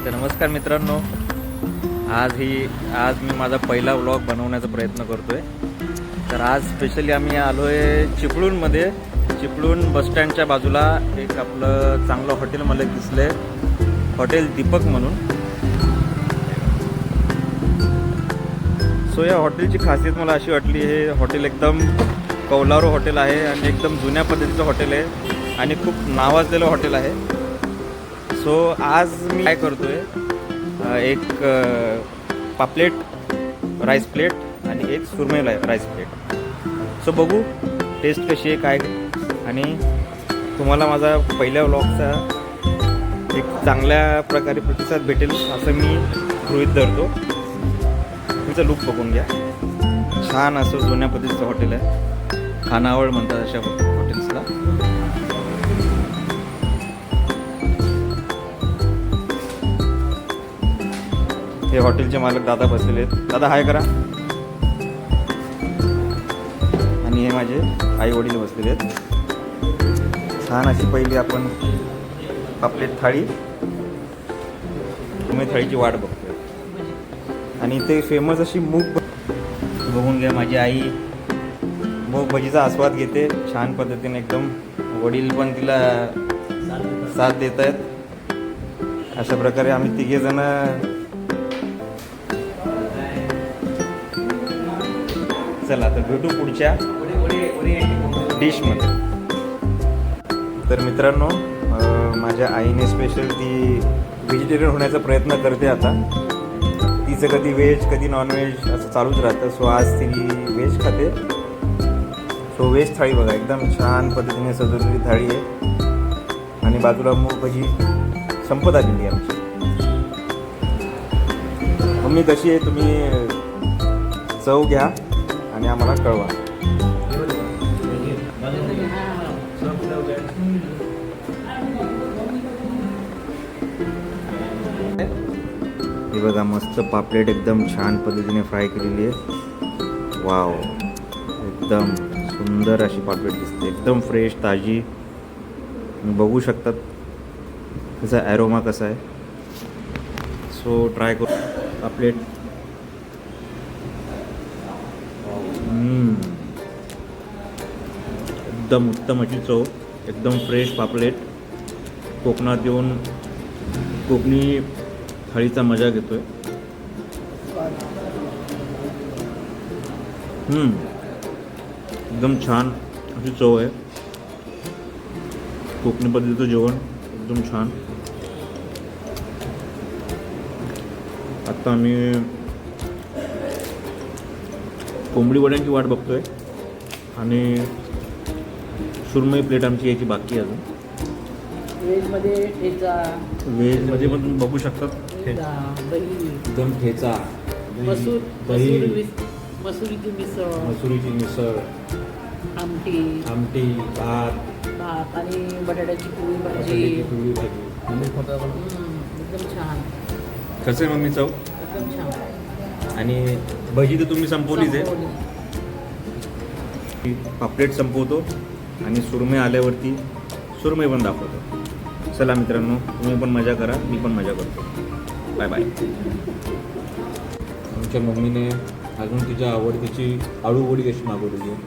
तर नमस्कार मित्रांनो, आज मी माझा पहिला व्लॉग बनवण्याचा प्रयत्न करतोय। तर आज स्पेशली आम्ही आलो आहे चिपळूणमध्ये। चिपळूण बसस्टँडच्या बाजूला एक आपलं चांगलं हॉटेल मला दिसलंय, हॉटेल दीपक म्हणून। सो या हॉटेलची खासियत मला अशी वाटली, हे हॉटेल एकदम कौलारू हॉटेल आहे आणि एकदम जुन्या पद्धतीचं हॉटेल आहे आणि खूप नावाजलेलं हॉटेल आहे। सो आज मी काय करतोय, एक पापलेट राईस प्लेट आणि एक सुरमई राईस प्लेट। सो बघू टेस्ट कशी आहे काय, आणि तुम्हाला माझा पहिल्या व्लॉगचा एक चांगल्या प्रकारे प्रतिसाद भेटेल असं मी गृहीत धरतो। तुमचं लुक बघून घ्या, छान असं जुन्या पद्धतीचं हॉटेल आहे, खानावळ म्हणतात अशा हॉटेल्सला। हे हॉटेलचे मालक दादा बसलेले आहेत। दादा हाय करा। आणि हे माझे आई वडील बसलेले आहेत। छान अशी पहिली आपण पापलेट थाळी, तुम्ही थाळीची वाट बघतोय। आणि इथे फेमस अशी मूग बघून घ्या, माझी आई मूग भजीचा आस्वाद घेते छान पद्धतीने एकदम। वडील पण तिला साथ देत आहेत। अशा प्रकारे आम्ही तिघे जण चला तर भेटू पुढच्या डिशमध्ये। तर मित्रांनो, माझ्या आईने स्पेशल ती व्हेजिटेरियन होण्याचा प्रयत्न करते आता। तिचं कधी व्हेज कधी नॉनव्हेज असं चालूच राहतं। सो आज ती व्हेज खाते। सो व्हेज थाळी बघा, एकदम छान पद्धतीने सजवलेली थाळी आहे आणि बाजूला मूग भजी संपत आलेली आहे आमची। मम्मी कशी आहे, तुम्ही चव घ्या आणि आम्हाला कळवा। हे बघा, मस्त पापलेट एकदम छान पद्धतीने फ्राय केलेली आहे। वाव, एकदम सुंदर अशी पापलेट दिसते, एकदम फ्रेश ताजी। बघू शकतात त्याचा ॲरोमा कसा आहे। सो ट्राय करू पापलेट। एकदम उत्तम अशी चव, एकदम फ्रेश पापलेट। कोकणात येऊन कोकणी थाळीचा मजा घेतोय। एकदम छान अशी चव आहे, कोकणी पद्धतीचं जेवण एकदम छान। आता आम्ही कोंबडी वड्यांची वाट बघतोय आणि सुरमई प्लेट आमची यायची बाकी आहे अजून। व्हेजमध्ये पण तुम्ही बघू शकतात, एकदम ठेचा, दही, मसुरीची मिसळ, आमटी, भात आणि बटाट्याची पिवळी भाजी। एकदम छान। कसं आहे मम्मी चव? एकदम छान। आणि भजी तर तुम्ही संपवलीच आहे। पापलेट संपवतो आणि सुरमई आल्यावरती सुरमई पण दाखवतो। चला मित्रांनो, तुम्ही पण मजा करा, मी पण मजा करतो। Bye bye. आमच्या मम्मीने अजून तिच्या आवडतीची आळू वडी कशी मागवलेली आहे।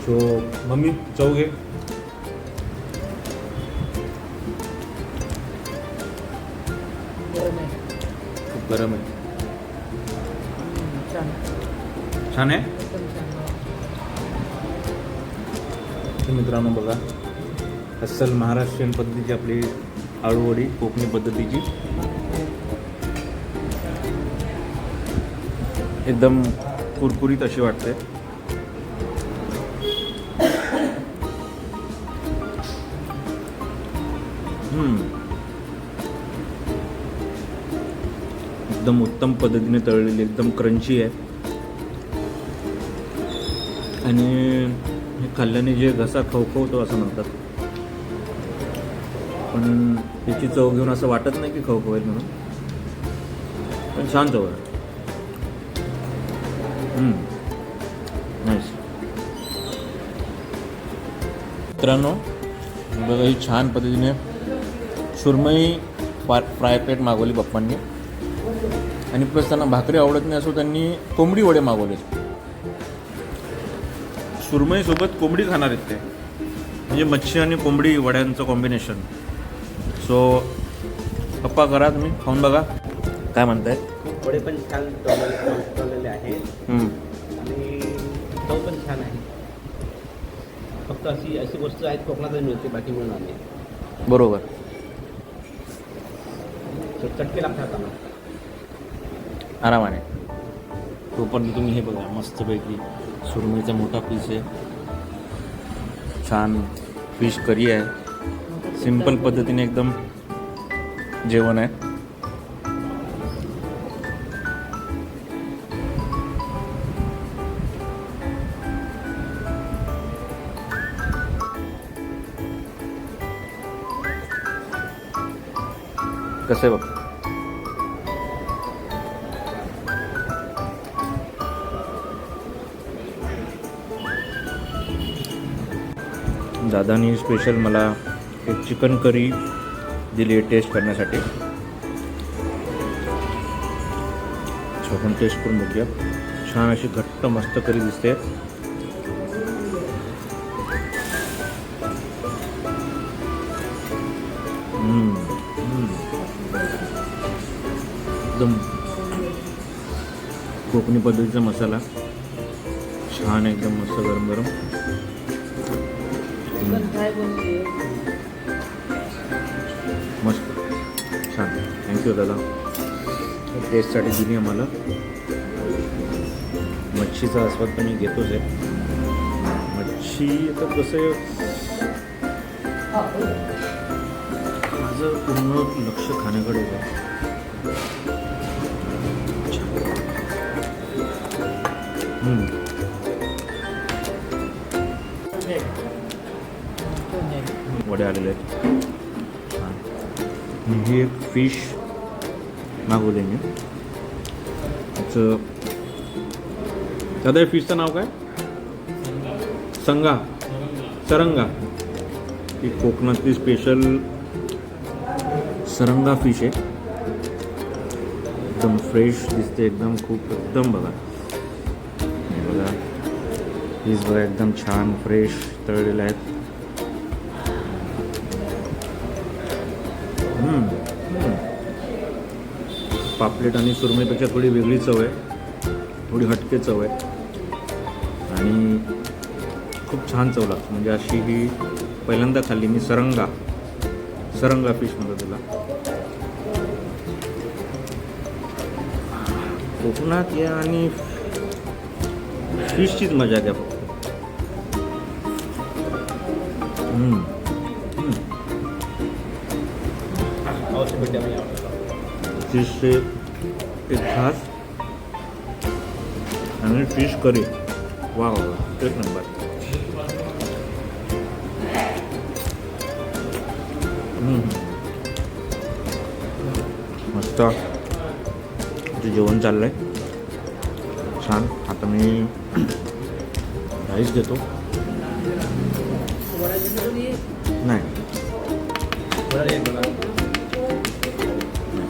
सो मम्मी चव घे। खूप गरम आहे, छान आहे। तर मित्रांनो बघा, अस्सल महाराष्ट्रीयन पद्धतीची आपली आळू वडी, कोकणी पद्धतीची, एकदम कुरकुरीत अशी वाटते। एकदम उत्तम पद्धतीने तळलेली, एकदम क्रंची आहे आणि हे खाल्ल्याने जे घसा खवखवतो असं म्हणतात, पण त्याची चव घेऊन असं वाटत नाही की खवखवेल म्हणून, पण छान चव आहे। नाईस। मित्रांनो बघा, ही छान पद्धतीने सुरमई फ्राय प्लेट मागवली पप्पांनी. आणि प्लस त्यांना भाकरी आवडत नाही असो त्यांनी कोंबडी वडे मागवले. सुरमईसोबत कोंबडी खाणार आहेत ते, म्हणजे मच्छी आणि कोंबडी वड्यांचं कॉम्बिनेशन. सो पप्पा करा, तुम्ही खाऊन बघा काय म्हणताय. वडे पण छान तळलेले आहे आणि चव पण छान आहे. फक्त अशी वस्तू आहेत कोकणातच मिळते, बाकी मिळणार नाही. बरोबर. चटके लागतात आम्हाला आरामाने. तोपर्यंत तुम्ही हे बघा मस्तपैकी सुरमईचा मोठा पीस आहे, छान फिश करी आहे, सिंपल पद्धतीने एकदम जेवण आहे. कसं आहे बघ. दादानी स्पेशल मला एक चिकन करी दिली आहे टेस्ट करण्यासाठी. आपण टेस्ट करून बघूया. छान अशी घट्ट मस्त करी दिसते. एकदम कोकणी पद्धतीचा मसाला, छान एकदम मस्त गरम गरम. मस्त छान. थँक्यू दादा, टेस्टसाठी दिली आम्हाला. मच्छीचा आस्वाद तर मी घेतोच आहे. मच्छी आता कसं माझं पूर्ण लक्ष खाण्याकडे होतं. वडे आलेले आहेत छान. ही एक फिश मागवले मी. दादा या फिशचं नाव काय. सरंगा. ही कोकणातली स्पेशल सरंगा फिश आहे. एकदम फ्रेश दिसते, एकदम खूप एकदम बघा. हे बघा फिश बघा, एकदम छान फ्रेश तळलेले आहेत. पापलेट आणि सुरमईपेक्षा थोडी वेगळी चव आहे, थोडी हटके चव आहे आणि खूप छान चव लागते. म्हणजे अशी ही पहिल्यांदा खाल्ली मी. सरंगा फिश म्हणतो तुला. कोकणात या आणि फिशचीच मजा घ्या फक्त. फिशचे एक घास आणि फिश करी, वा वा एक नंबर. मस्त जेवण चाललंय छान. आता मी राईस घेतो. नाही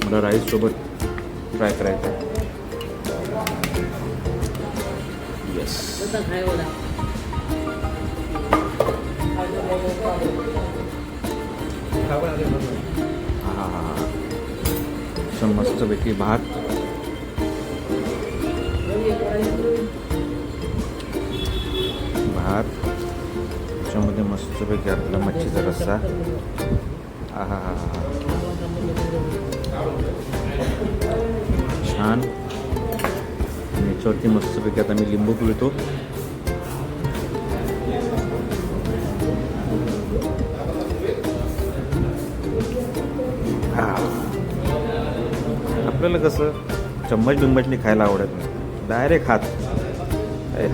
मला राईस सोबत ट्राय करायचं आहे. येस. हा मस्तपैकी भात, त्याच्यामध्ये मस्तपैकी आपला मच्छीचा रस्सा. हा छान. आणि याच्यावरती मस्तपैकी आता मी लिंबू पिळतो. आपल्याला कसं चम्मच बिंबचनी खायला आवडत नाही, डायरेक्ट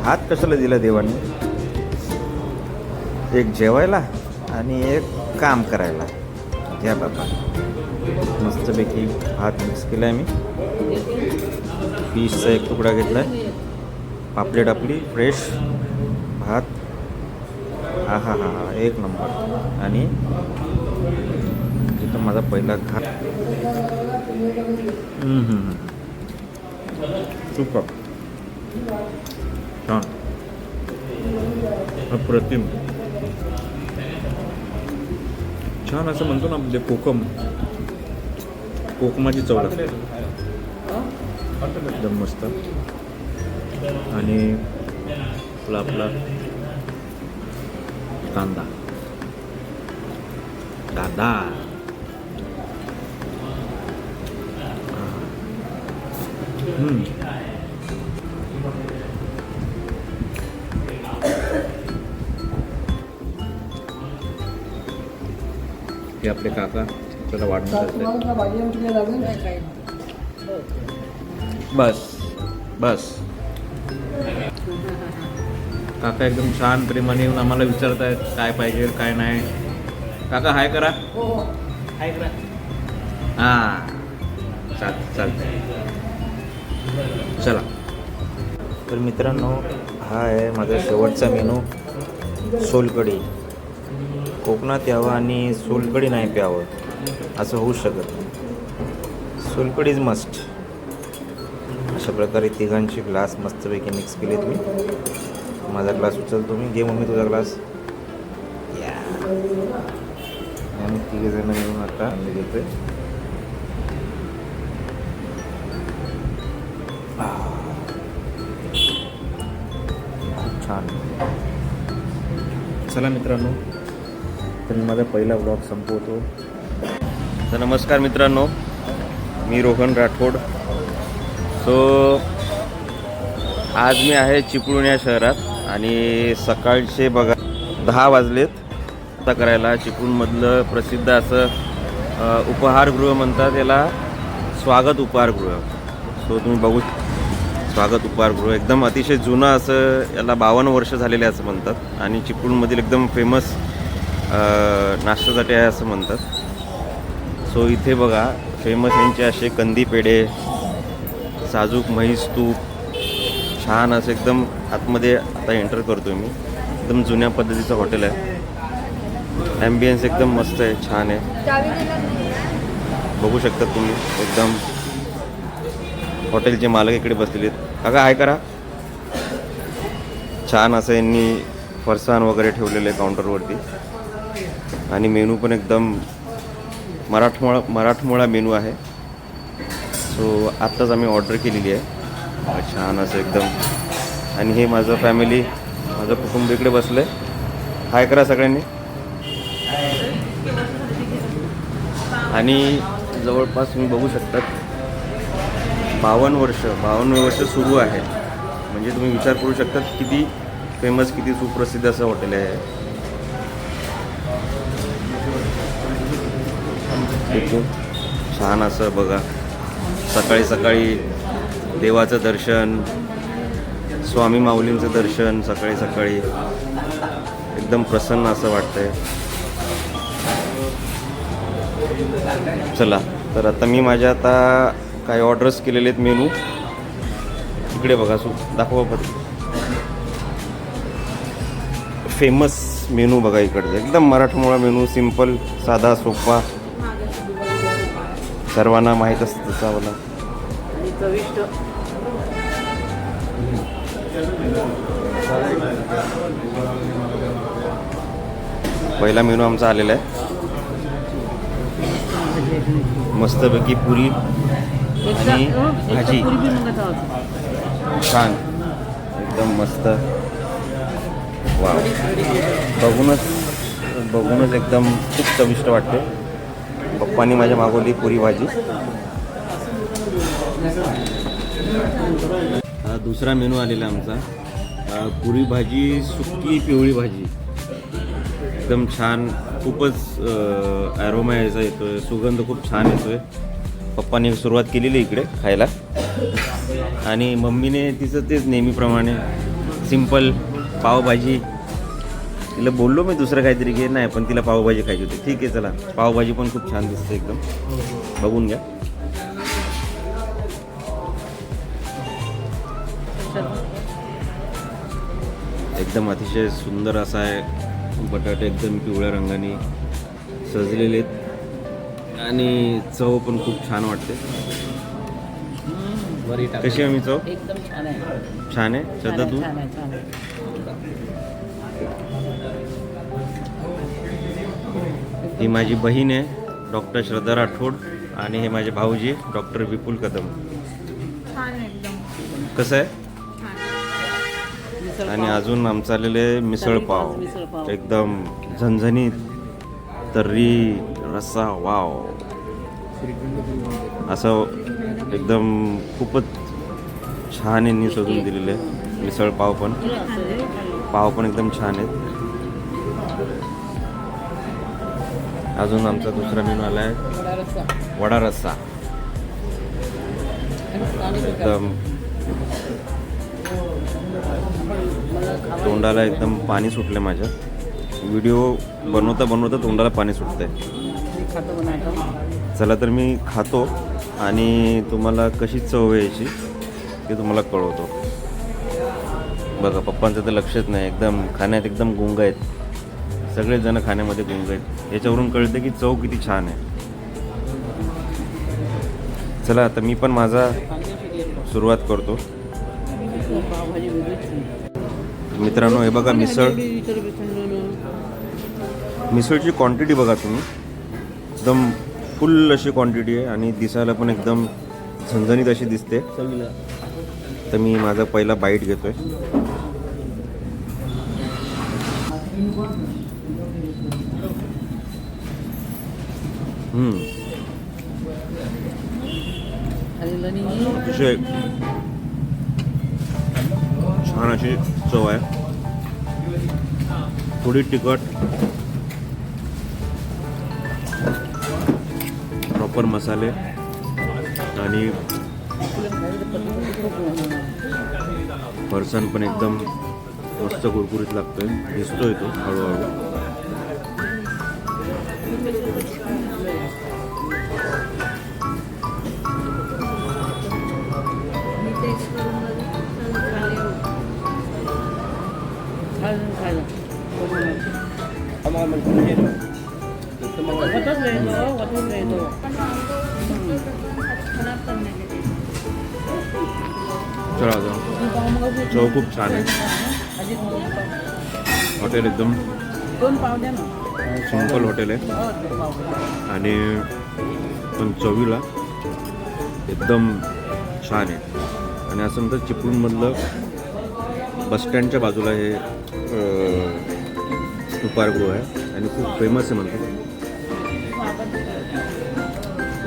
हात कशाला दिला देवाने. एक जेवायला आणि एक काम करायला. घ्या बाबा. मस्तपैकी भात मिक्स केला आहे मी. फिशचा एक तुकडा घेतला आहे. पापलेट आपली फ्रेश, भात. हा एक नंबर. आणि इथं माझा पहिला घाट. सुपर छान अप्रतिम छान असं म्हणतो ना म्हणजे कोकमाची चव लागते एकदम मस्त. आणि आपला कांदा हे आपले काका त्याला वाढून बस काका एकदम छान प्रेमाने येऊन आम्हाला विचारतायत काय पाहिजे काय नाही. काका हाय करा. हाय करा. हां चालतंय चला. तर मित्रांनो हा आहे माझा शेवटचा मेनू सोलकढी. कोकणात यावं आणि सोलकढी नाही प्यावं असं होऊ शकत नाही. Solkadhi is must. अशा प्रकारे तिघांची ग्लास मस्तपैकी मिक्स केलेत मी. माझा ग्लास उचलतो मी. घे मम्मी तुझा ग्लास. या आम्ही तिघेजण मिळून आता आम्ही घेतोय. खूप छान. चला मित्रांनो तर मी माझा पहिला ब्लॉग संपवतो. तर नमस्कार मित्रांनो, मी रोहन राठोड. सो आज मी आहे चिपळूण या शहरात आणि सकाळचे बघा 10 वाजलेत. आता करायला चिपळूणमधलं प्रसिद्ध असं उपहारगृह म्हणतात याला, स्वागत उपहारगृह. सो तुम्ही बघू स्वागत उपहारगृह एकदम अतिशय जुनं असं, याला 52 वर्ष झालेले असं म्हणतात आणि चिपळूणमधील एकदम फेमस नाश्त्यासाठी आहे असं म्हणतात. सो इथे बघा फेमस यांचे असे कंदी पेढे, साजूक म्हैस तूप, छान असं एकदम आतमध्ये आता एंटर करतो मी. एकदम जुन्या पद्धतीचं हॉटेल आहे. ॲम्बियन्स एकदम मस्त आहे, छान आहे. बघू शकता तुम्ही एकदम हॉटेलचे मालक इकडे बसलेले आहेत. काका हाय करा. छान असं यांनी फरसाण वगैरे ठेवलेलं आहे काउंटरवरती आणि मेनू पण एकदम मराठमोळा मेनू आहे. सो आत्ताच आम्ही ऑर्डर केलेली आहे. छान असं एकदम. आणि हे माझं फॅमिली, माझं कुटुंब इकडे बसलं आहे. हाय करा सगळ्यांनी. आणि जवळपास तुम्ही बघू शकतात 52 वर्ष सुरू आहे. म्हणजे तुम्ही विचार करू शकता किती फेमस, किती सुप्रसिद्ध असं हॉटेल आहे. छान असं बघा, सकाळी सकाळी देवाचं दर्शन, स्वामी माऊलींचं दर्शन सकाळी सकाळी एकदम प्रसन्न असं वाटतंय. चला तर आता मी माझ्या आता काही ऑर्डर्स केलेले आहेत मेनू. इकडे बघा दाखवा बघ. फेमस मेनू बघा इकडचं एकदम मराठमोळा मेनू, सिम्पल, साधा, सोपा, सर्वांना माहीत असतं तसा मला. आणि चविष्ट. पहिला मेनू आमचा आलेला आहे. मस्तपैकी पुरी आणि भाजी, छान एकदम मस्त. वा, बघूनच एकदम खूप चविष्ट वाटते. पप्पांनी माझ्या मागवली पुरी भाजी. हा दुसरा मेनू आलेला आमचा, पुरी भाजी, सुकी पिवळी भाजी. एकदम छान, खूपच ॲरोमा यायचा येतोय, सुगंध खूप छान येतोय. पप्पाने सुरुवात केलेली इकडे खायला आणि मम्मीने तिचं तेच नेहमीप्रमाणे सिंपल पावभाजी. तिला बोललो मी दुसरं काहीतरी घे, नाही पण तिला पावभाजी खायची होती. ठीक आहे चला, पावभाजी पण खूप छान दिसते एकदम, बघून घ्या. एकदम अतिशय सुंदर असा आहे. बटाटे एकदम पिवळ्या रंगाने सजलेले आहेत. आणि चव पण खूप छान वाटते. वरी टाक. कशी आहे मी चव? एकदम छान आहे. छान आहे. छान श्रद्धा आहे, तू? छान आहे, छान आहे. ही माझी बहीण आहे डॉक्टर श्रद्धा राठोड आणि हे माझे भाऊजी डॉक्टर विपुल कदम. छान एकदम कसं आहे? छान. मिसळ आणि पाव. अजून आमचं आलेले मिसळ पाव मिसळ पाव. एकदम झणझणीत तर्री रस्सा वाव असं एकदम खूपच छान यांनी शोधून दिलेलं आहे. मिसळ पाव पण एकदम छान आहेत. अजून आमचा दुसरा मेनू आला आहे वडा रस्सा. वडा रस्सा. आणि एकदम मला खावा- तोंडाला एकदम पाणी सुटलं माझ्या. व्हिडिओ बनवता बनवता तोंडाला पाणी सुटतंय. मी खातो बनवतो. चला तर मी खातो आणि तुम्हाला कशी चव आहे याची ते तुम्हाला कळवतो. बघा पप्पांचं तर लक्षच नाही. एकदम खाण्यात एकदम गुंग आहेत. सगळेच जण खाण्यामध्ये गुंग आहेत. याच्यावरून कळतं की चव किती छान आहे. चला आता मी पण माझा सुरुवात करतो. पावभाजी वेगळीच. मित्रांनो हे बघा मिसळची क्वांटिटी बघा तुम्ही. एकदम फुल अशी क्वांटिटी आहे आणि दिसायला पण एकदम झणझणीत अशी दिसते. चवीला. तर मी माझा पहिला बाईट घेतोय. अतिशय छान अशी चव आहे. थोडी तिखट, प्रॉपर मसाले आणि फरसाण पण एकदम मस्त कुरकुरीत लागतोय. दिसतोय तो हळूहळू. आम्हाला म्हणतो म्हणजे तसं मग चला जाऊ. चव खूप छान आहे. हॉटेल एकदम दोन पाव द्या ना. सिंपल हॉटेल आहे हो, दोन पाव द्या. आणि पण चवीला एकदम छान आहे. आणि असं म्हणतात चिपळूणमधलं बसस्टँडच्या बाजूला हे उपाहारगृह आहे आणि खूप फेमस आहे म्हणतात.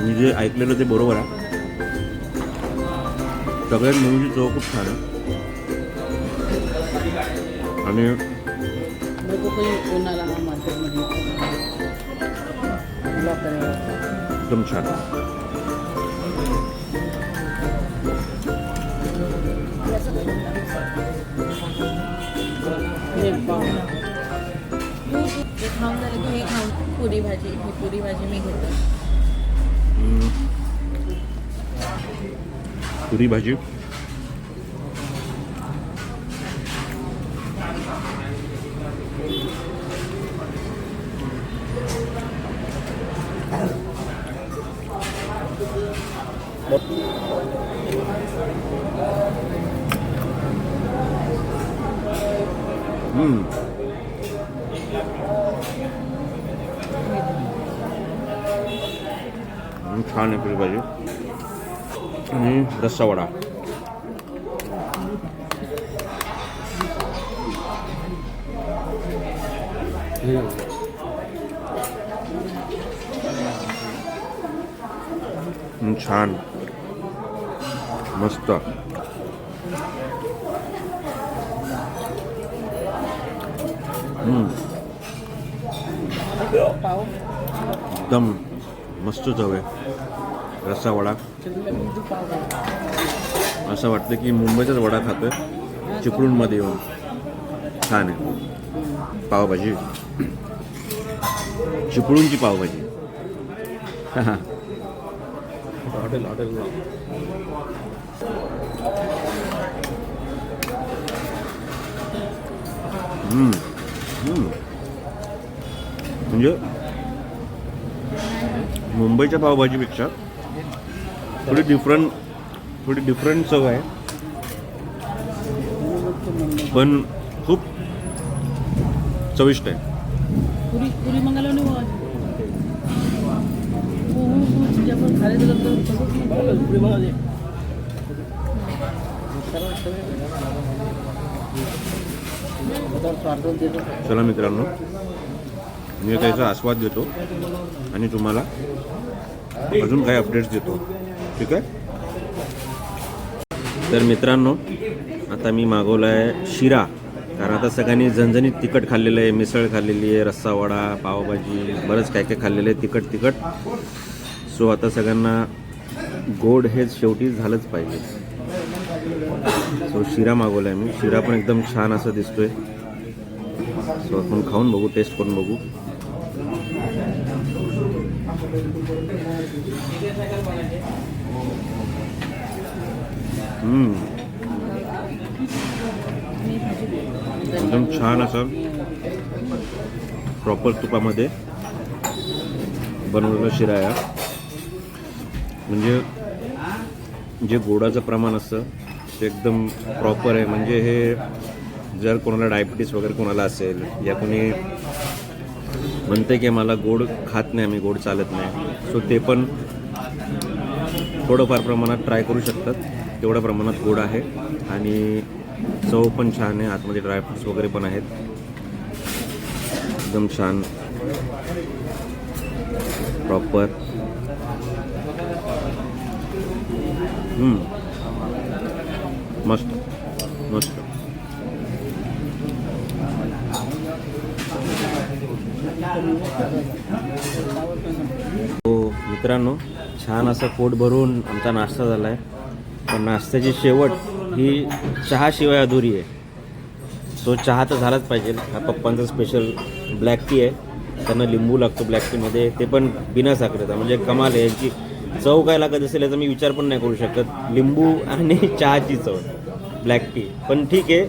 मी जे ऐकलेलं ते बरोबर आहे. सगळ्यात मेनूची चव खूप छान आहे आणि नको काही कोणाला हा मार्केटमध्ये ब्लॉक करायला. एकदम छान. हे पाव. हे खाऊन झालं की हे खाऊन पुरी भाजी. ही पुरी भाजी मी घेते. पुरी भाजी छान आहे पुरी भाजी आणि रस्सा वडा. छान मस्त. पाव. एकदम मस्त चव आहे. रस्सा वडा पाव द्या. असं वाटतं की मुंबईचाच वडा खातोय चिपळूणमध्ये येऊन. छान आहे. पावभाजी चिपळूणची पावभाजी. हॉटेल म्हणजे मुंबईच्या पावभाजीपेक्षा थोडी डिफरंट चव आहे, पण खूप चविष्ट आहे. पुरी मंगाला नाही हो जे आपण खाली गेलो तर तसंच चला मित्रांनो, मी त्याचा आस्वाद घेतो आणि तुम्हाला अजून काही अपडेट्स देतो. ठीक आहे. तर मित्रांनो, आता मी मागवला आहे शिरा, कारण आता सगळ्यांनी झणझणीत तिखट खाल्लेलं आहे, मिसळ खाल्लेली आहे, रस्सा वडा, पावभाजी, बरंच काय काय खाल्लेलं आहे तिखट. सो आता सगळ्यांना गोड हे शेवटी झालंच पाहिजे. सो शिरा मागवला आहे मी. शिरा पण एकदम छान असं दिसतोय. सो आपण खाऊन बघू, टेस्ट करून बघू. एकदम छान असं प्रॉपर तुपामध्ये बनवलेला शिरा आहे. म्हणजे जे गोडाचं प्रमाण असतं ते एकदम प्रॉपर आहे. म्हणजे हे जर कोणाला डायबिटीस वगैरे कोणाला असेल, या कोणी म्हणते की मला गोड खात नाही, आम्ही गोड चालत नाही, सो ते पण थोडंफार प्रमाणात ट्राय करू शकतात. तेवढ्या प्रमाणात गोड आहे आणि चव पण छान आहे. आतमध्ये ड्रायफ्रुट्स वगैरे पण आहेत. एकदम छान प्रॉपर. मस्त मस्त. हो मित्रांनो, छान असं पोट भरून आमचा नाश्ता झाला आहे. पण नाश्त्याची शेवट ही चहाशिवाय अधुरी आहे. सो चहा तर झालाच पाहिजे. हा पप्पांचा स्पेशल ब्लॅक टी आहे. त्यांना लिंबू लागतो ब्लॅक टीमध्ये, ते पण बिना साखरेचा. म्हणजे कमाल आहे. यांची चव काय लागत असेल याचा मी विचार पण नाही करू शकत. लिंबू आणि चहाची चव ब्लॅक टी. पण ठीक आहे,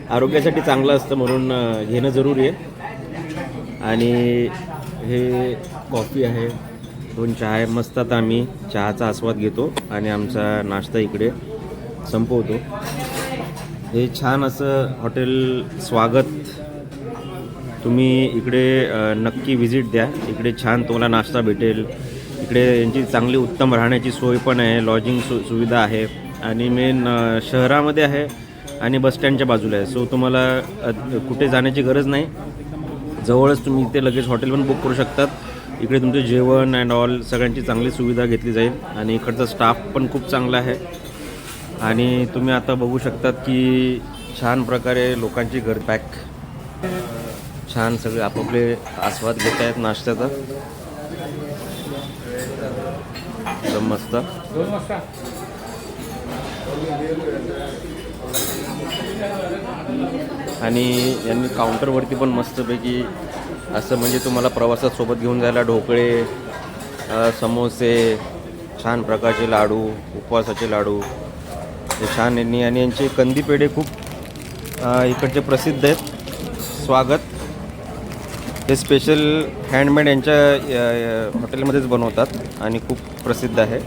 आरोग्यासाठी चांगलं असतं म्हणून घेणं जरुरी आहे. आणि हे कॉफी आहे, 2 चहा आहे. मस्त. आता आम्ही चहाचा आस्वाद घेतो आणि आमचा नाश्ता इकडे संपवतो. हे छान असं हॉटेल स्वागत. तुम्ही इकडे नक्की व्हिजिट द्या. इकडे छान तुम्हाला नाश्ता भेटेल. इकडे यांची चांगली उत्तम राहण्याची सोय पण आहे, लॉजिंग सुविधा आहे आणि मेन शहरामध्ये आहे आणि बसस्टँडच्या बाजूला आहे. सो तुम्हाला कुठे जाण्याची गरज नाही. जवळच तुम्ही इथे लगेच हॉटेल पण बुक करू शकतात. इकडे तुमचं जेवण अँड ऑल सगळ्यांची चांगली सुविधा घेतली जाईल आणि इकडचा स्टाफ पण खूप चांगला आहे. आणि तुम्ही आता बघू शकतात की छान प्रकारे लोकांची घर पॅक, छान सगळे आपापले आस्वाद घेत आहेत नाश्त्याचा. एकदम मस्त. आणि यांनी काउंटरवरती पण मस्तपैकी असं म्हणजे तुम्हाला प्रवासात सोबत घेऊन जायला ढोकळे, समोसे, छान प्रकारचे लाडू, उपवासाचे लाडू हे छान यांनी. आणि यांचे कंदी पेढे खूप इकडचे प्रसिद्ध आहेत. स्वागत हे स्पेशल हँडमेड यांच्या हॉटेलमध्येच बनवतात आणि खूप प्रसिद्ध आहे.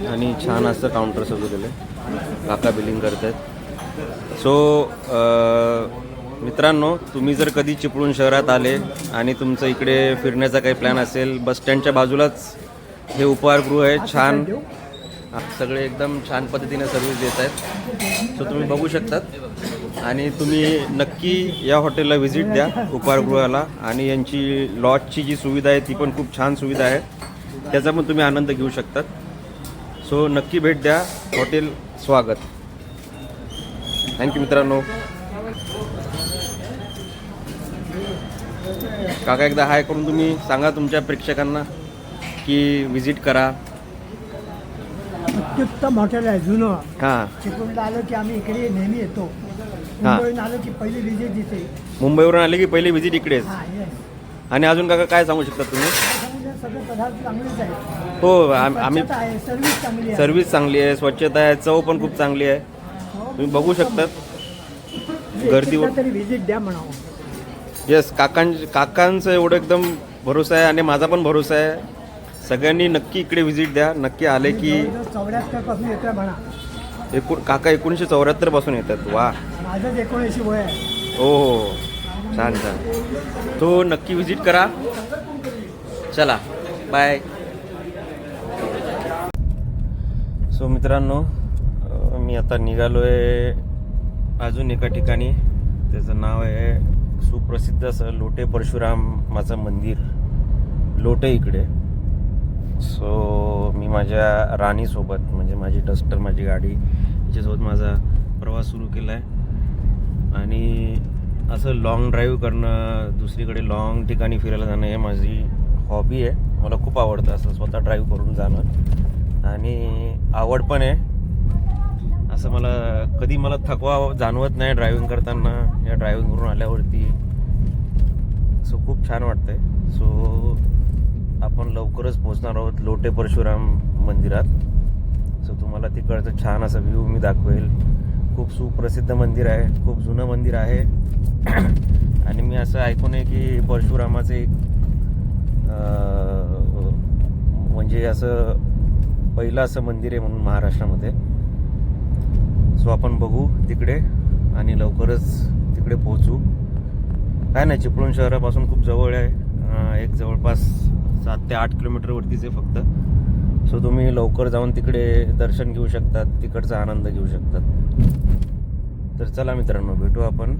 आणि छान असं काउंटर सजवलेलं आहे. काका बिलिंग करत आहेत. सो मित्रांनो, तुम्ही जर कधी चिपळूण शहरात आले आणि तुमचं इकडे फिरण्याचा काही प्लॅन असेल, बसस्टँडच्या बाजूलाच हे उपहारगृह आहे. छान सगळे एकदम छान पद्धतीने सर्व्हिस देत आहेत. सो तुम्ही बघू शकतात आणि तुम्ही नक्की या हॉटेलला व्हिजिट द्या, उपहारगृहाला. आणि यांची लॉजची जी सुविधा आहे ती पण खूप छान सुविधा आहे, त्याचा पण तुम्ही आनंद घेऊ शकतात. सो नक्की भेट द्या हॉटेल स्वागत. थँक्यू मित्रांनो. काका एकदा हाय करून तुम्ही सांगा तुमच्या प्रेक्षकांना की व्हिजिट करा. अत्युत्तम हॉटेल आहे, जुनं. हां, चिपळूणला आलो की आम्ही इकडे नेहमी येतो. मुंबईहून आलो की पहिली विजिट इथे. मुंबईवरून आले की पहिली व्हिजिट इकडेच. हां, येस. आणि अजून काका काय सांगू शकता तुम्ही? सगळे पदार्थ चांगलेच आहेत. हो, आम्ही स्वच्छता आहे, सर्व्हिस चांगली आहे. सर्व्हिस चांगली आहे, स्वच्छता आहे, चव पण खूप चांगली आहे. तुम्ही बघू शकतात. गर्दीवर तरी व्हिजिट द्या म्हणावं. येस, काकांचं एवढं एकदम भरोसा आहे आणि माझा पण भरोसा आहे. सगळ्यांनी नक्की इकडे व्हिजिट द्या. नक्की आले की 74 पासून येतोय म्हणा. काका 1974 पासून येतात. वा, माझंच 79 वय आहे. हो, छान छान. तो नक्की व्हिजिट करा. चला, बाय. सो मित्रांनो, मी आता निघालो आहे अजून एका ठिकाणी. त्याचं नाव आहे सुप्रसिद्ध असं लोटे परशुरामाचं मंदिर, लोटे इकडे. सो मी माझ्या राणीसोबत, म्हणजे माझी डस्टर, माझी गाडी, याच्यासोबत माझा प्रवास सुरू केला आहे. आणि असं लाँग ड्राईव्ह करणं, दुसरीकडे लाँग ठिकाणी फिरायला जाणं हे माझी हॉबी आहे. मला खूप आवडतं असं स्वतः ड्राईव्ह करून जाणं, आणि आवड पण आहे. असं कधी मला थकवा जाणवत नाही ड्रायव्हिंग करताना या ड्रायव्हिंग करून आल्यावरती. सो खूप छान वाटतंय. सो आपण लवकरच पोहोचणार आहोत लोटे परशुराम मंदिरात. सो तुम्हाला तिकडचं छान असं व्ह्यू मी दाखवेल. खूप सुप्रसिद्ध मंदिर आहे, खूप जुनं मंदिर आहे. आणि मी असं ऐकून आहे की परशुरामाचं एक म्हणजे असं पहिलं असं मंदिर आहे म्हणून महाराष्ट्रामध्ये. सो आपण बघू तिकडे आणि लवकरच तिकडे पोहोचू. काय नाही, चिपळूण शहरापासून खूप जवळ आहे. एक जवळपास 7 ते 8 किलोमीटरवरतीच आहे फक्त. सो तुम्ही लवकर जाऊन तिकडे दर्शन घेऊ शकतात, तिकडचा आनंद घेऊ शकतात. तर चला मित्रांनो, भेटू आपण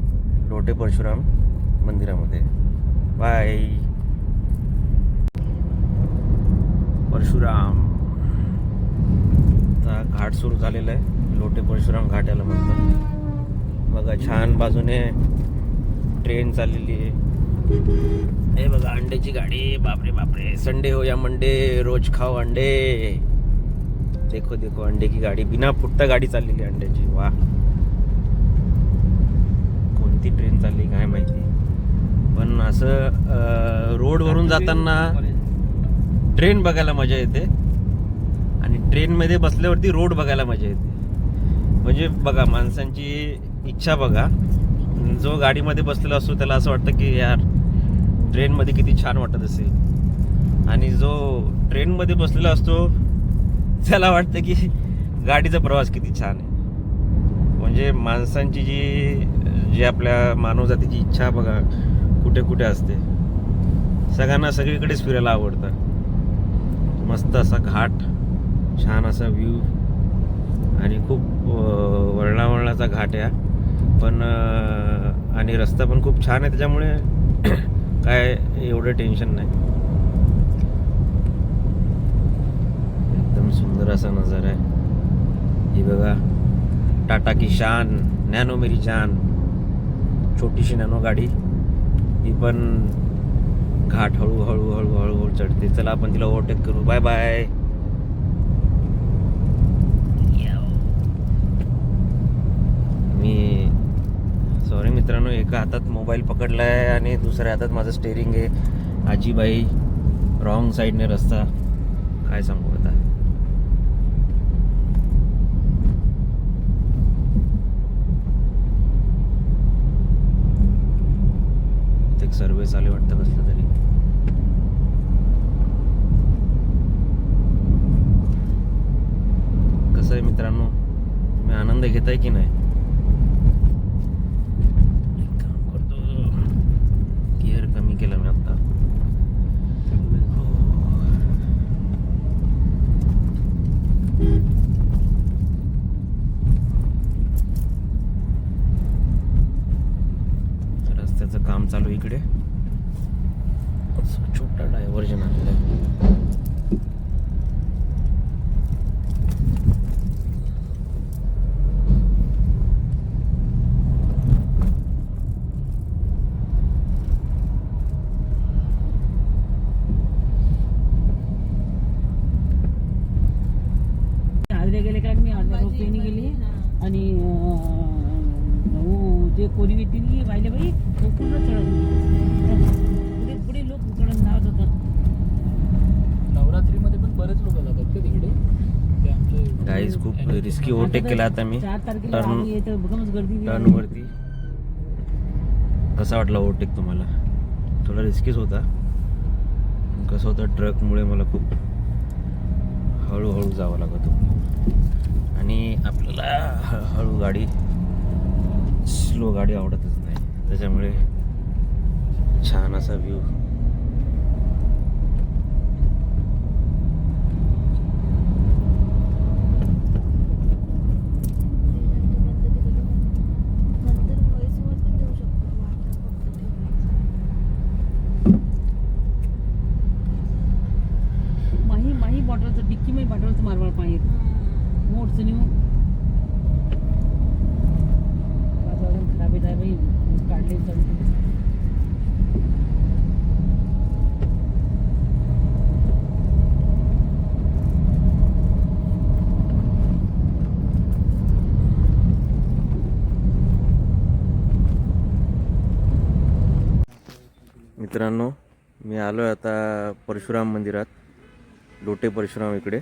लोटे परशुराम मंदिरामध्ये. बाय. परशुराम घाट सुरू झालेला आहे. लोटे परशुराम घाट याला म्हणतात. बघा, छान बाजूने ट्रेन चाललेली आहे. हे बघा, अंड्याची गाडी. बापरे बापरे, संडे हो या मंडे, रोज खाओ अंडे. देखो देखो, अंडे की गाडी, बिना फुटता गाडी चाललेली अंड्याची. वा, कोणती ट्रेन चालली काय माहिती. पण असं रोडवरून जाताना ट्रेन बघायला मजा येते, आणि ट्रेनमध्ये बसल्यावरती रोड बघायला मजा येते. म्हणजे बघा, माणसांची इच्छा बघा. जो गाडीमध्ये बसलेला असतो त्याला असं वाटतं की यार ट्रेनमध्ये किती छान वाटत असेल, आणि जो ट्रेनमध्ये बसलेला असतो त्याला वाटतं की गाडीचा प्रवास किती छान आहे. म्हणजे माणसांची जी आपल्या मानवजातीची इच्छा बघा कुठे कुठे असते. सगळ्यांना सगळीकडेच फिरायला आवडतं. मस्त असा घाट, छान असा व्ह्यू, आणि खूप वळणावळणाचा घाट आहे पण. आणि रस्ता पण खूप छान आहे, त्याच्यामुळे काय एवढं टेन्शन नाही. एकदम सुंदर असा नजारा आहे. ही बघा, टाटा की शान, नॅनो मेरी जान, छोटीशी नॅनो गाडी. ही पण घाट हळूहळू हळूहळू हळू चढते. चला आपण तिला ओव्हरटेक करू. Bye bye. सॉरी मित्रांनो, एका हातात मोबाईल पकडला आहे आणि दुसऱ्या हातात माझं स्टेअरिंग आहे. आजीबाई रॉंग साईडने रस्ता, काय सांगू आता. एक सर्वे चालू वाटतं कसलं तरी. कसं आहे मित्रांनो, तुम्ही आनंद घेताय की नाही. कमी केलं मी आता. रस्त्याचं काम चालू इकडे. छोटा डायव्हर्जन आलेला आहे. गेले का मी अर्ध्या रोपवेने गेली, आणि ते कोणी व्यक्ती पाहिले बाई तो पूर्ण चढत पुढे पुढे लोक चढत धावत होतात. नवरात्रीमध्ये पण बरेच लोक जातात ते तिकडे. ते आमचे गाईज खूप रिस्की ओव्हरटेक केला आता मी 4 तारखेला गर्दी टर्नवरती. कसा वाटला ओव्हरटेक तुम्हाला. थोडा रिस्कीच होता. कसं होतं ट्रकमुळे मला खूप हळूहळू जावं लागत होतं आणि आपल्याला हळू गाडी स्लो गाडी आवडतच नाही. त्याच्यामुळे छान असा व्ह्यू. माही बॉटलचं डिक्की मध्ये बॉटलचं मारवाळ पाणी येतं मोठचं नेऊ वातावरण खराब येत आहे बाई. काढले मित्रांनो, मी आलो आहे आता परशुराम मंदिरात. लोटे परशुराम इकडे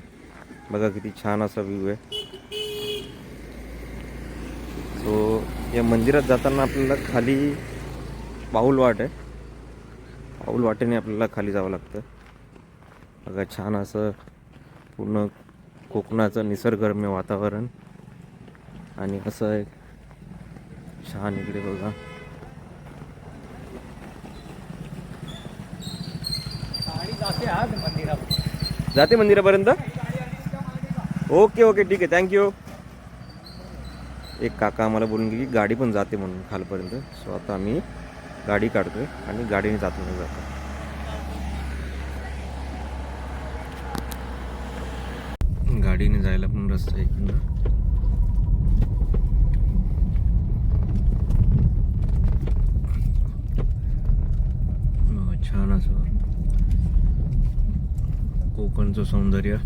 बघा किती छान असा व्ह्यू आहे. सो या मंदिरात जाताना आपल्याला खाली पाऊल वाट आहे. पाऊल वाटेने आपल्याला खाली जावं लागतं. बघा छान असं पूर्ण कोकणाचं निसर्गरम्य वातावरण आणि कसं आहे छान इकडे बघा. जाते मंदिरापर्यंत. ओके ओके ठीक आहे, थँक्यू. एक काका आम्हाला बोलून गेली गाडी पण जाते म्हणून खालपर्यंत. सो आता आम्ही गाडी काढतोय आणि गाडीने जातो. गाडीने जायला पण रस्ता आहे इकडनं. छान असं कोकणचं सौंदर्य,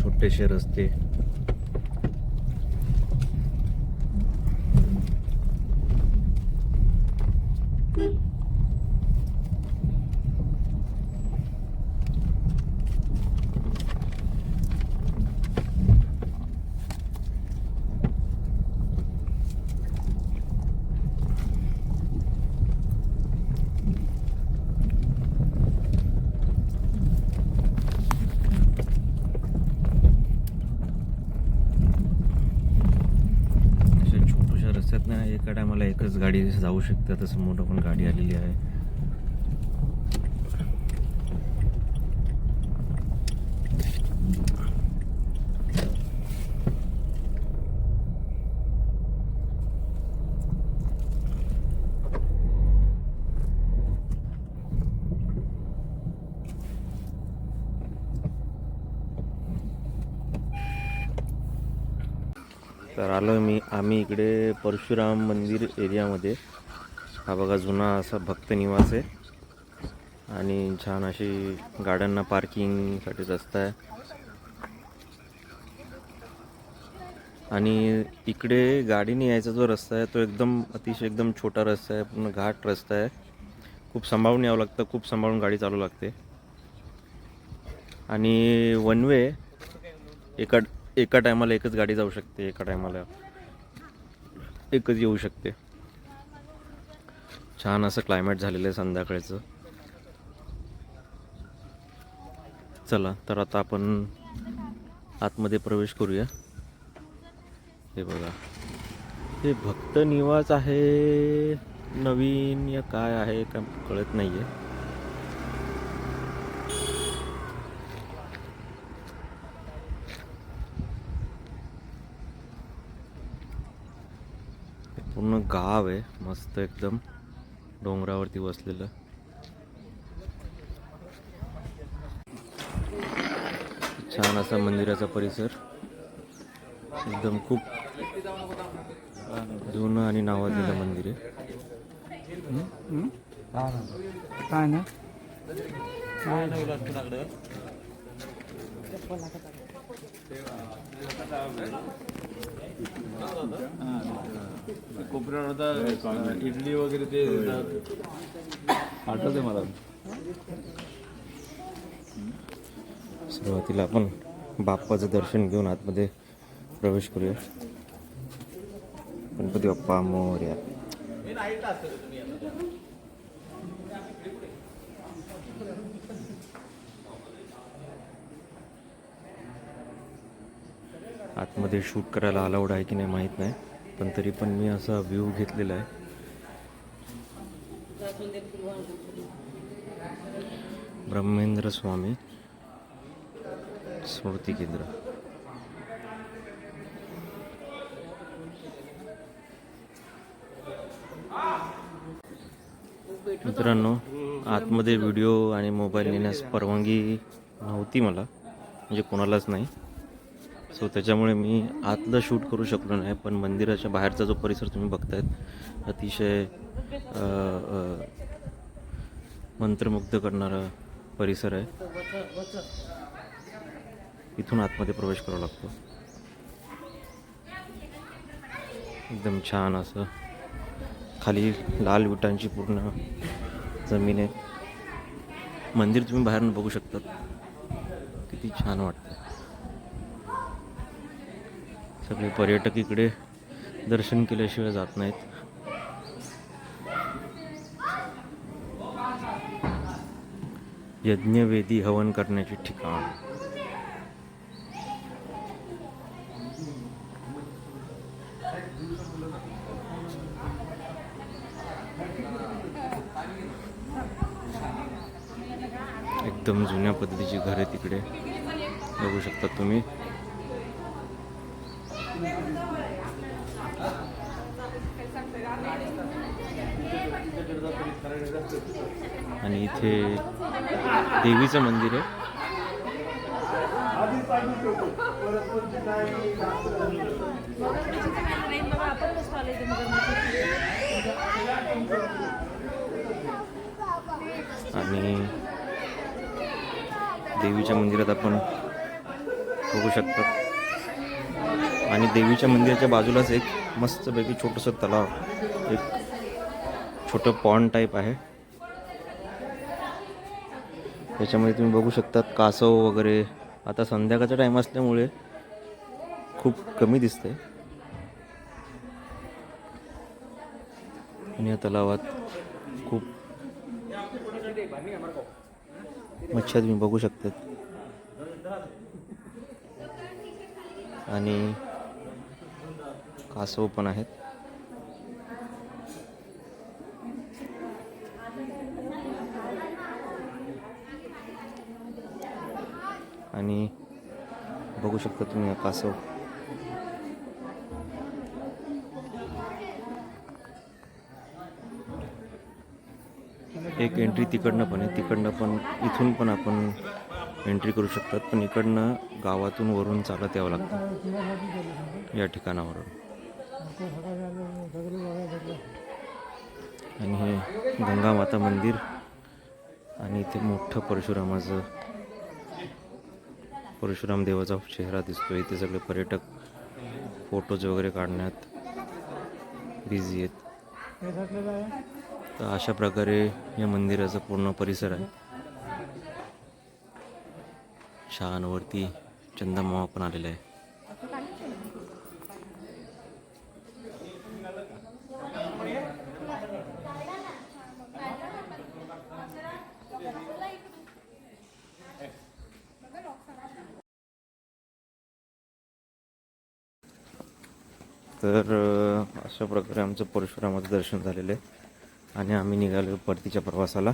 छोटेसे रस्ते. एका टायमाला एकच गाडी जाऊ शकते. आता समोर पण गाडी आलेली आहे. तर आलो आम्ही इकडे परशुराम मंदिर एरियामध्ये. हा बघा जुना असा भक्त निवास आहे आणि छान अशी गाड्यांना पार्किंगसाठी रस्ता आहे. आणि इकडे गाडीने यायचा जो रस्ता आहे तो अतिशय एकदम छोटा रस्ता आहे. पूर्ण घाट रस्ता आहे. खूप सांभाळून यावं लागतं. खूप सांभाळून गाडी चालू लागते. आणि वन वे एका टायमाला एकच गाडी जाऊ शकते. एका टायमाला एकच येऊ शकते. छान असं क्लायमेट झालेलं आहे संध्याकाळचं. चला तर आता आपण आतमध्ये प्रवेश करूया. हे बघा, हे भक्त निवास आहे नवीन या काय आहे का कळत नाहीये. पूर्ण गाव आहे मस्त एकदम डोंगरावरती वसलेलं. छान असा मंदिराचा परिसर एकदम खूप जुनं आणि नावाजलेलं मंदिर आहे. काय ना कोपऱ्यावर इडली वगैरे ते आठवते मला. सुरुवातीला आपण बाप्पाचं दर्शन घेऊन आतमध्ये प्रवेश करूया. गणपती बाप्पा मोरया. आतमध्ये शूट करायला अलाउड आहे की नाही माहीत नाही, पण तरी पण मी असा व्ह्यू घेतलेला आहे. ब्रह्मेंद्र स्वामी स्मृती केंद्र. मित्रांनो, आतमध्ये व्हिडिओ आणि मोबाईल नेण्यास परवानगी नव्हती मला, म्हणजे कोणालाच नाही. सो त्याच्यामुळे मी आतलं शूट करू शकलो नाही. पण मंदिराच्या बाहेरचा जो परिसर तुम्ही बघतायत अतिशय मंत्रमुग्ध करणारा परिसर आहे. इथून आतमध्ये प्रवेश करावा लागतो. एकदम छान असं खाली लाल विटांची पूर्ण जमीन आहे. मंदिर तुम्ही बाहेरून बघू शकता, किती छान वाटतं. सगळे पर्यटक इकडे दर्शन केल्याशिवाय जात नाहीत. यज्ञवेदी हवन करण्याचे ठिकाण. एकदम जुन्या पद्धतीची घरे तिकडे बघू शकता तुम्ही. आणि इथे देवीचं मंदिर आहे. आणि देवीच्या मंदिरात आपण बघू शकता. आणि देवीच्या मंदिराच्या बाजूलाच एक मस्तपैकी छोटंसं तलाव, एक छोटं पॉन्ड टाईप आहे. त्याच्यामध्ये तुम्ही बघू शकतात कासव वगैरे. आता संध्याकाळचा टाईम असल्यामुळे खूप कमी दिसते. आणि या तलावात खूप मच्छ्या तुम्ही बघू शकतात. आणि कासव पण आहेत. आणि बघू शकता तुम्ही कासव. एक एंट्री तिकडनं पण आहे, तिकडनं पण, इथून पण आपण एंट्री करू शकतात. पण इकडनं गावातून वरून चालत यावं लागतं या ठिकाणावरून. आणि हे गंगा माता मंदिर. आणि इथे मोठं परशुराम देवाचा चेहरा दिसतो. इथे सगळे पर्यटक फोटोज वगैरे काढण्यात बिझी आहेत. तर अशा प्रकारे या मंदिराचा पूर्ण परिसर आहे. छान वरती चंदामामा पण आलेला आहे. तर अशा प्रकारे आमचं परशुरामाचं दर्शन झालेलं आहे. आणि आम्ही निघालो परतीच्या प्रवासाला.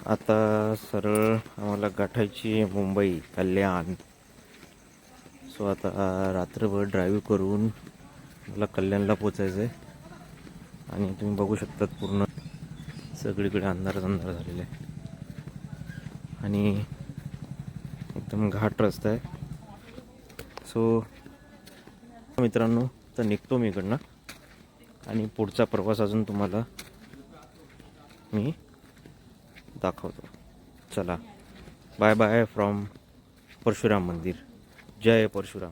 आता सरळ आम्हाला गाठायची मुंबई कल्याण. सो आता रात्रभर ड्राईव्ह करून मला कल्याणला पोचायचं आहे. आणि तुम्ही बघू शकतात पूर्ण सगळीकडे अंधारच अंधार झालेला आहे. आणि एकदम घाट रस्ता आहे. सो मित्रांनो, तर निघतो मी इकडनं. आणि पुढचा प्रवास अजून तुम्हाला मी दाखवतो. चला, बाय बाय फ्रॉम परशुराम मंदिर. जय परशुराम.